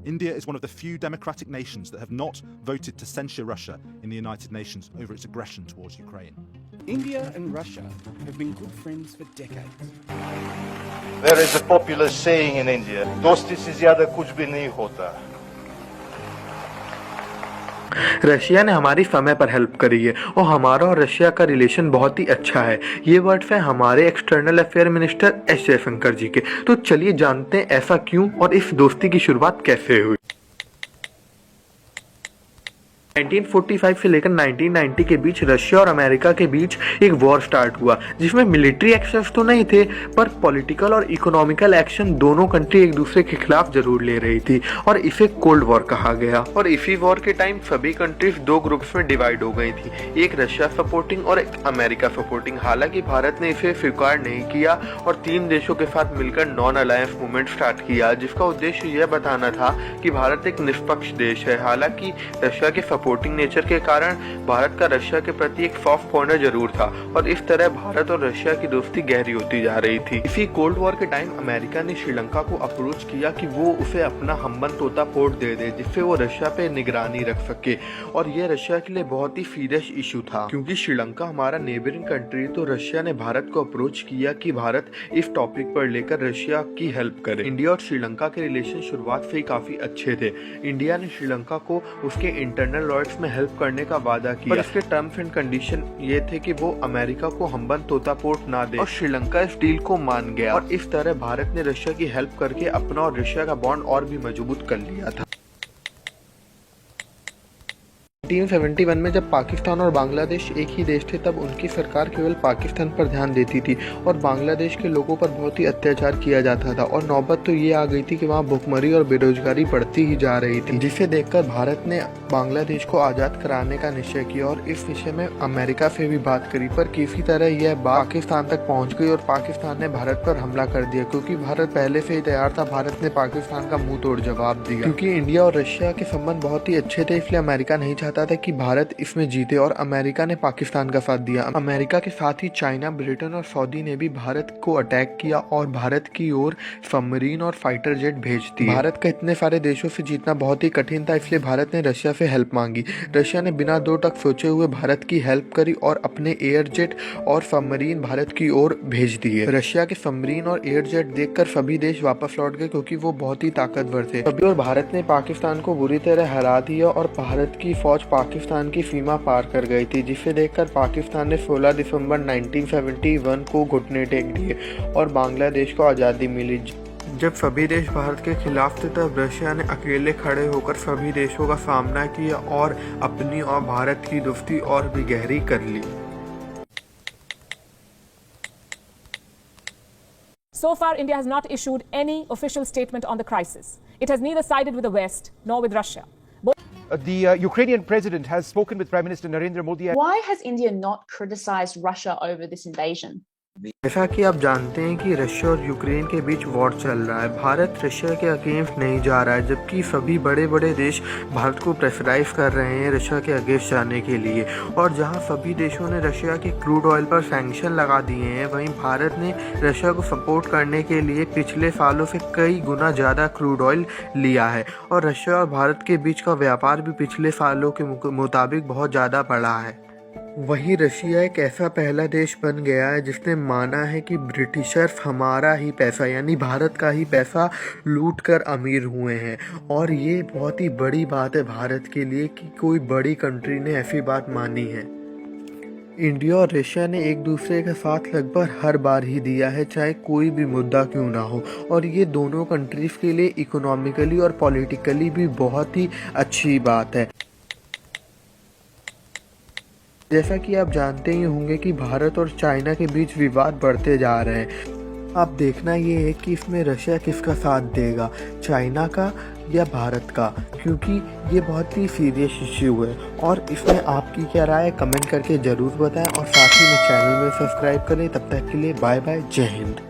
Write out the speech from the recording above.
India is one of the few democratic nations that have not voted to censure Russia in the United Nations over its aggression towards Ukraine. India and Russia have been good friends for decades. There is a popular saying in India, दोस्ती से ज्यादा कुछ भी नहीं होता. Russia ने हमारी समय पर हेल्प करी है और हमारा और रशिया का रिलेशन बहुत ही अच्छा है। ये वर्ड्स हैं हमारे external affair minister S Jaishankar ji के। तो चलिए जानते हैं ऐसा क्यों और इस दोस्ती की शुरुआत कैसे हुई। 1945 से लेकर 1990 के बीच रशिया और अमेरिका के बीच एक वॉर स्टार्ट हुआ, जिसमें मिलिट्री एक्शंस तो नहीं थे पर पॉलिटिकल और इकोनॉमिकल एक्शन दोनों कंट्री एक दूसरे के खिलाफ जरूर ले रही थी और इसे कोल्ड वॉर कहा गया। और इसी वॉर के टाइम सभी कंट्रीज दो ग्रुप्स में डिवाइड हो गई थी, एक रशिया सपोर्टिंग और एक अमेरिका सपोर्टिंग। हालांकि भारत ने इसे स्वीकार नहीं किया और 3 देशों के साथ मिलकर नॉन अलायंस मूवमेंट स्टार्ट किया, जिसका उद्देश्य यह बताना था कि भारत एक निष्पक्ष देश है। हालांकि रशिया के सपोर्टिंग नेचर के कारण भारत का रशिया के प्रति एक सॉफ्ट कॉर्नर जरूर था और इस तरह भारत और रशिया की दोस्ती गहरी होती जा रही थी। इसी कोल्ड वॉर के टाइम अमेरिका ने श्रीलंका को अप्रोच किया कि वो उसे अपना हम्बन तोता पोर्ट दे दे, जिससे वो रशिया पे निगरानी रख सके। और यह रशिया के लिए बहुत ही सीरियस इशू था, क्योंकि श्रीलंका हमारा नेबरिंग कंट्री। तो रशिया ने भारत को अप्रोच किया कि भारत इस टॉपिक पर लेकर रशिया की हेल्प करे। इंडिया और श्रीलंका के रिलेशन शुरुआत से ही काफी अच्छे थे। इंडिया ने श्रीलंका को उसके इंटरनल लॉर्ड्स में हेल्प करने का वादा किया, पर इसके टर्म्स एंड कंडीशन ये थे कि वो अमेरिका को हम्बन तोता पोर्ट ना दे, और श्रीलंका इस डील को मान गया। और इस तरह भारत ने रशिया की हेल्प करके अपना और रशिया का बॉन्ड और भी मजबूत कर लिया था। 1971 में जब पाकिस्तान और बांग्लादेश एक ही देश थे, तब उनकी सरकार केवल पाकिस्तान पर ध्यान देती थी और बांग्लादेश के लोगों पर बहुत ही अत्याचार किया जाता था। और नौबत तो ये आ गई थी कि वहाँ भुखमरी और बेरोजगारी बढ़ती ही जा रही थी, जिसे देखकर भारत ने बांग्लादेश को आज़ाद कराने का निश्चय किया और इस विषय में अमेरिका से भी बात करी। पर किसी तरह यह बात पाकिस्तान तक पहुँच गई और पाकिस्तान ने भारत पर हमला कर दिया। क्योंकि भारत पहले से ही तैयार था, भारत ने पाकिस्तान का मुंह तोड़ जवाब दिया। क्योंकि इंडिया और रशिया के संबंध बहुत ही अच्छे थे, इसलिए अमेरिका नहीं चाहता था कि भारत इसमें जीते और अमेरिका ने पाकिस्तान का साथ दिया। अमेरिका के साथ ही चाइना, ब्रिटेन और सऊदी ने भी भारत को अटैक किया और भारत की ओर सबमरीन और फाइटर जेट भेज दिए। भारत का इतने सारे देशों से जीतना बहुत ही कठिन था, इसलिए भारत ने रशिया से हेल्प मांगी। रशिया ने बिना दो टक सोचे हुए भारत की हेल्प करी और अपने एयर जेट और सबमरीन भारत की ओर भेज दिए। रशिया के सबमरीन और एयर जेट देखकर सभी देश वापस लौट गए, क्योंकि वो बहुत ही ताकतवर थे। और भारत ने पाकिस्तान को बुरी तरह हरा दिया और भारत की फौज पाकिस्तान की सीमा पार कर गई थी, जिसे देखकर पाकिस्तान ने 16 दिसंबर 1971 को घुटने टेक दिए और बांग्लादेश को आज़ादी मिली। जब सभी देश भारत के खिलाफ थे, तब रशिया ने अकेले खड़े होकर सभी देशों का सामना किया और अपनी और भारत की दोस्ती और भी गहरी कर ली। So far, India has not issued any official statement on the crisis. It has neither sided with the West nor with Russia. The Ukrainian president has spoken with Prime Minister Narendra Modi. Why has India not criticized Russia over this invasion? जैसा कि आप जानते हैं कि Russia और Ukraine के बीच war चल रहा है। भारत रशिया के अगेंस्ट नहीं जा रहा है, जबकि सभी बड़े बड़े देश भारत को प्रेशराइज कर रहे हैं रशिया के अगेंस्ट जाने के लिए। और जहां सभी देशों ने रशिया के क्रूड ऑयल पर सैंक्शन लगा दिए हैं, वहीं भारत ने रशिया को सपोर्ट करने के लिए पिछले सालों से कई गुना ज़्यादा क्रूड ऑयल लिया है। और रशिया और भारत के बीच का व्यापार भी पिछले सालों के मुताबिक बहुत ज़्यादा बढ़ा है। वहीं रशिया एक ऐसा पहला देश बन गया है जिसने माना है कि ब्रिटिशर्स हमारा ही पैसा यानी भारत का ही पैसा लूट कर अमीर हुए हैं। और ये बहुत ही बड़ी बात है भारत के लिए कि कोई बड़ी कंट्री ने ऐसी बात मानी है। इंडिया और रशिया ने एक दूसरे का साथ लगभग हर बार ही दिया है, चाहे कोई भी मुद्दा क्यों ना हो। और ये दोनों कंट्रीज के लिए इकोनॉमिकली और पॉलिटिकली भी बहुत ही अच्छी बात है। जैसा कि आप जानते ही होंगे कि भारत और चाइना के बीच विवाद बढ़ते जा रहे हैं। अब देखना ये है कि इसमें रशिया किसका साथ देगा, चाइना का या भारत का, क्योंकि ये बहुत ही सीरियस इश्यू है। और इसमें आपकी क्या राय है कमेंट करके ज़रूर बताएं और साथ ही में चैनल में सब्सक्राइब करें। तब तक के लिए बाय बाय, जय हिंद।